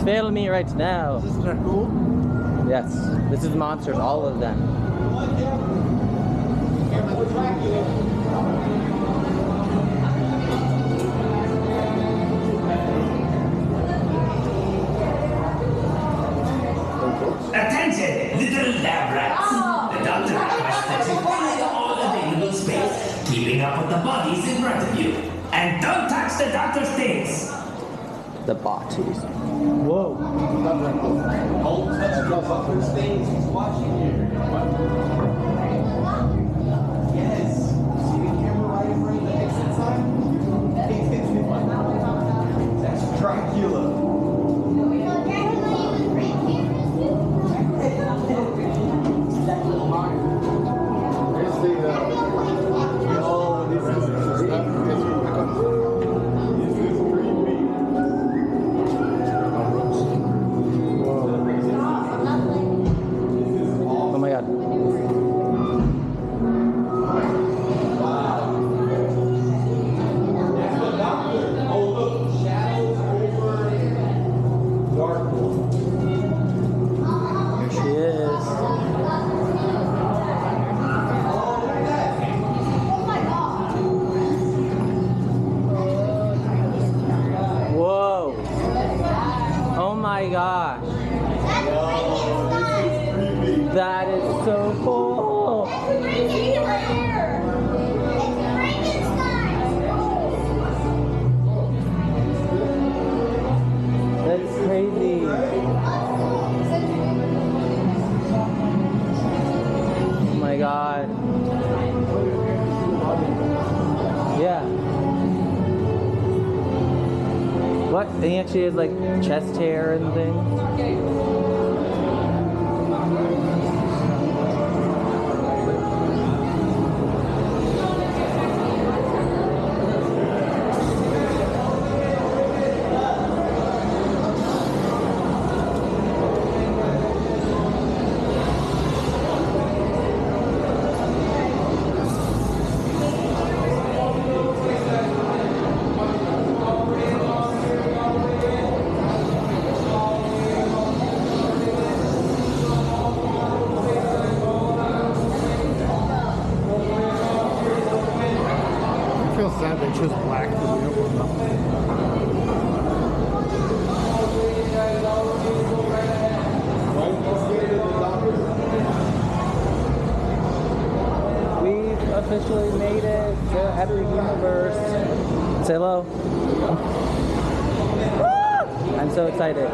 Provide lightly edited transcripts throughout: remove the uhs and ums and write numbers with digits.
It's failing me right now. Isn't that cool? Yes, this is monsters, all of them. Attention, little lab rats. The doctor requests that you clear all available space, keeping up with the bodies in front of you. And don't touch the doctor's things. The bodies. Whoa. Don't touch the doctor's things. He's watching you. Yes. See the camera right in front of the exit sign? That's Dracula. Oh my god. Here she is. Whoa. Oh my gosh. That is so cool. That's crazy. Oh my god. Yeah. What? And he actually has like chest hair and things. I feel sad they chose black for the opening. We've officially made it to Epic Universe. Say hello. I'm so excited.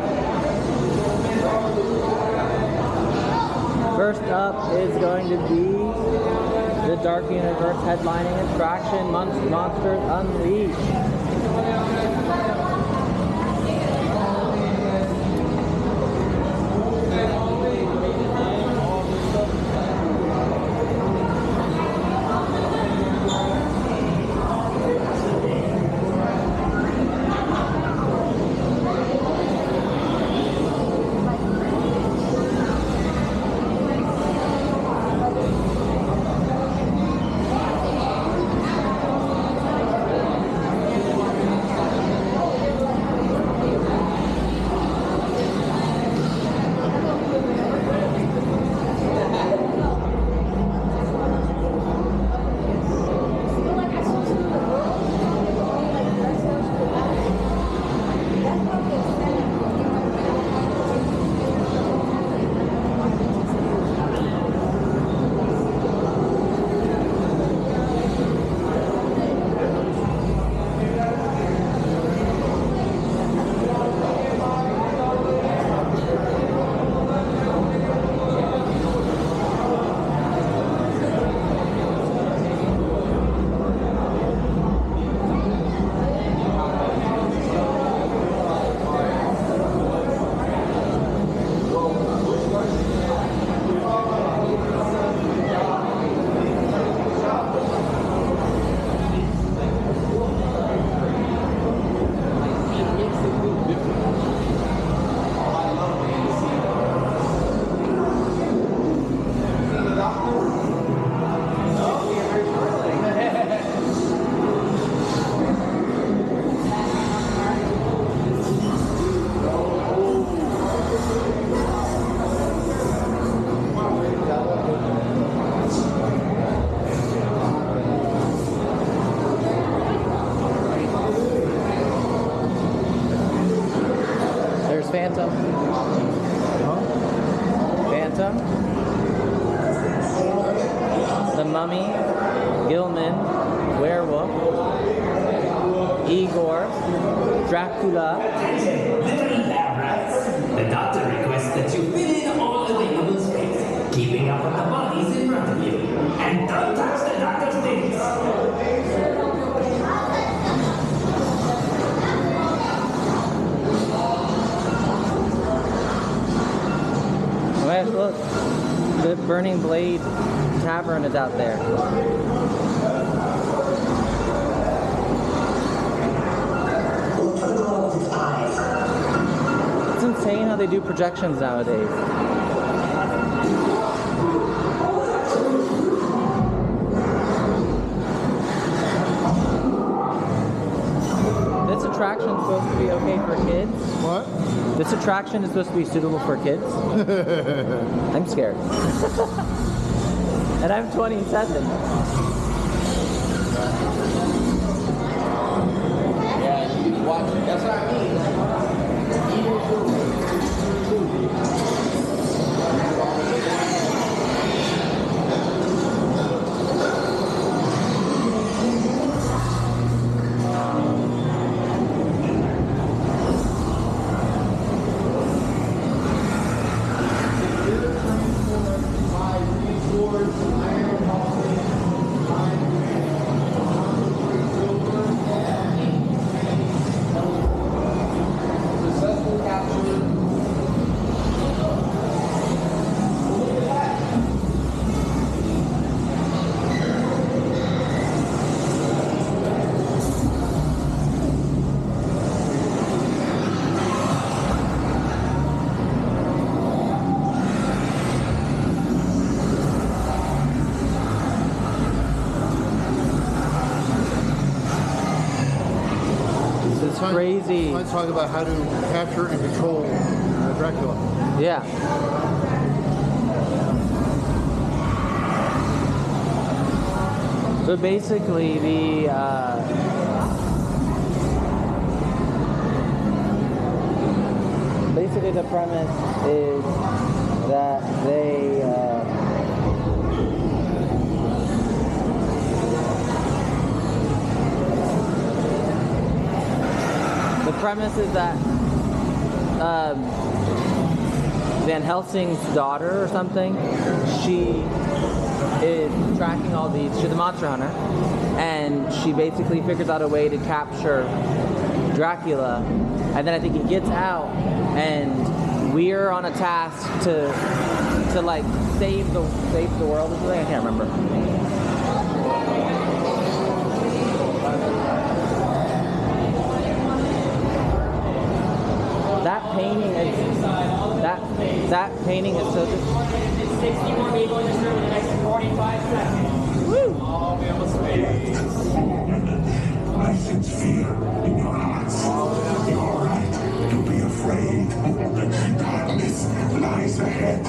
First up is going to be the Dark Universe headlining attraction, Monsters Unleashed. Phantom, The Mummy, Gilman, Werewolf, Igor, Dracula. Little lab rats. The doctor requests that you fill in all available space, keeping up with the bodies in front of you. And don't touch the doctor's things. Wait, look, the Burning Blade Tavern is out there. It's insane how they do projections nowadays. This attraction is supposed to be okay for kids. What? This attraction is supposed to be suitable for kids. I'm scared. And I'm 27. Yeah, you watch it. That's what I mean. Successful capture. This is crazy. Let's talk about how to capture and control Dracula. Yeah. So basically the premise is that Van Helsing's daughter or something, she is tracking all these, she's a monster hunter, and she basically figures out a way to capture Dracula, and then I think he gets out, and we're on a task to like save the world or something, I can't remember. That painting is so good. 60 more people in this room in the next 45 seconds. Woo! All be able to speak. I sense fear in your hearts. You're right to be afraid. Darkness lies ahead.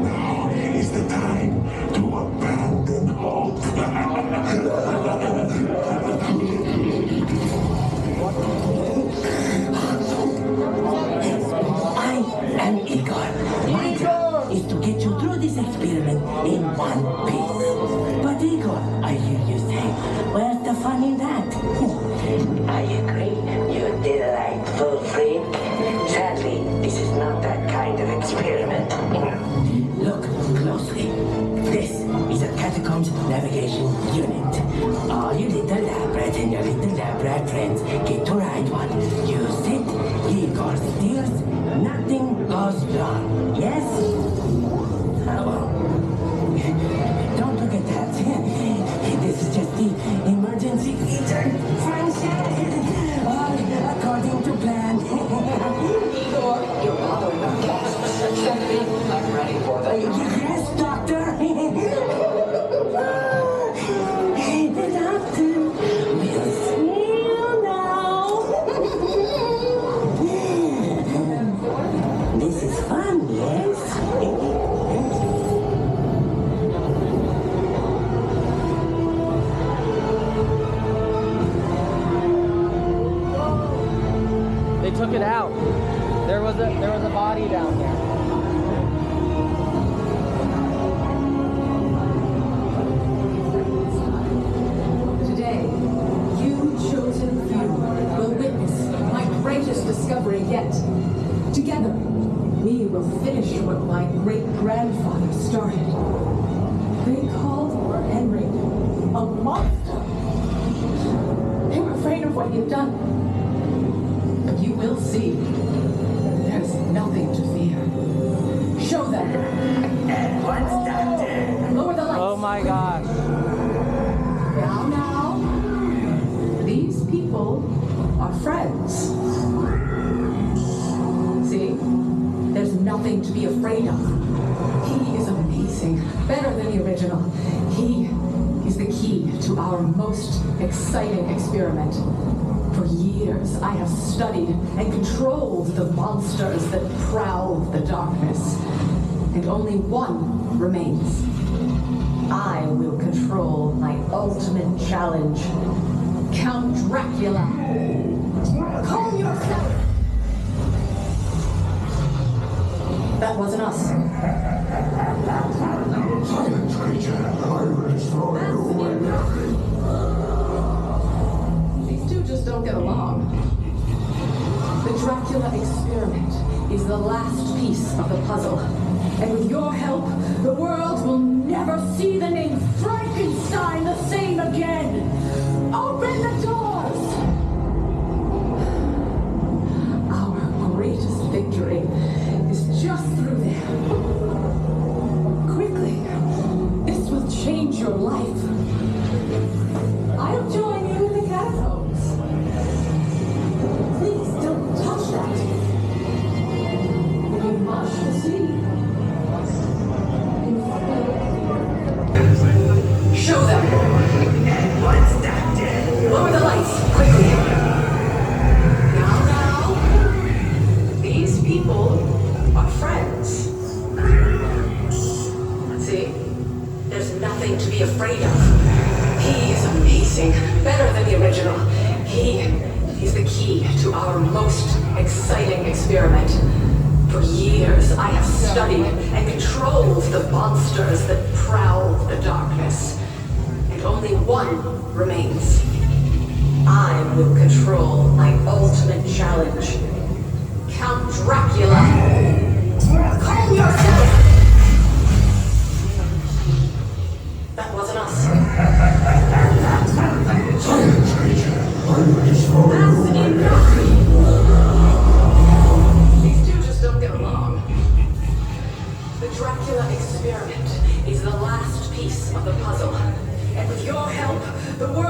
Now is the time to abandon hope. I am Igor. My job is to get you through this experiment in one piece. But Igor, I hear you say, where's the fun in that? I agree, you delightful freak. Sadly, this is not that kind of experiment. Look closely. This is a catacombs navigation unit. All you little lab rats and your little lab rat friends get to ride one. Use it, Igor steers, nothing goes wrong. Yes? Well, don't look at that. This is just the emergency feature function. All according to plan. Igor, you're following up cast. I'm ready for the... Yes, doctor. The doctor will see you now. This is fun, yes? They took it out. There was a body down there. what my great-grandfather started. They called Henry a monster. They were afraid of what you've done. But you will see. There's nothing to fear. Show them. At once, Doctor. Lower the lights. Oh my gosh. Now. These people are friends. See? There's nothing to be afraid of. He is amazing. Better than the original. He is the key to our most exciting experiment. For years, I have studied and controlled the monsters that prowl the darkness. And only one remains. I will control my ultimate challenge. Count Dracula. Calm yourself. That wasn't us. Silence, creature. I will destroy you with nothing. These two just don't get along. The Dracula experiment is the last piece of the puzzle. And with your help, the world will never see the name Frankenstein the same again. Open the doors! Our greatest victory is just through there. Quickly, this will change your life. I'll join you in the catacombs. Please don't touch that. We have much to see. Show them. At once, Doctor. Lower the lights, quickly. Now. These people are friends. See? There's nothing to be afraid of. He is amazing. Better than the original. He is the key to our most exciting experiment. For years, I have studied and controlled the monsters that prowl the darkness. And only one remains. I will control my ultimate challenge. Count Dracula. Calm yourself! That wasn't us. Silence, creature. I will destroy you That's with enough! nothing. These two just don't get along. The Dracula experiment is the last piece of the puzzle. And with your help, the world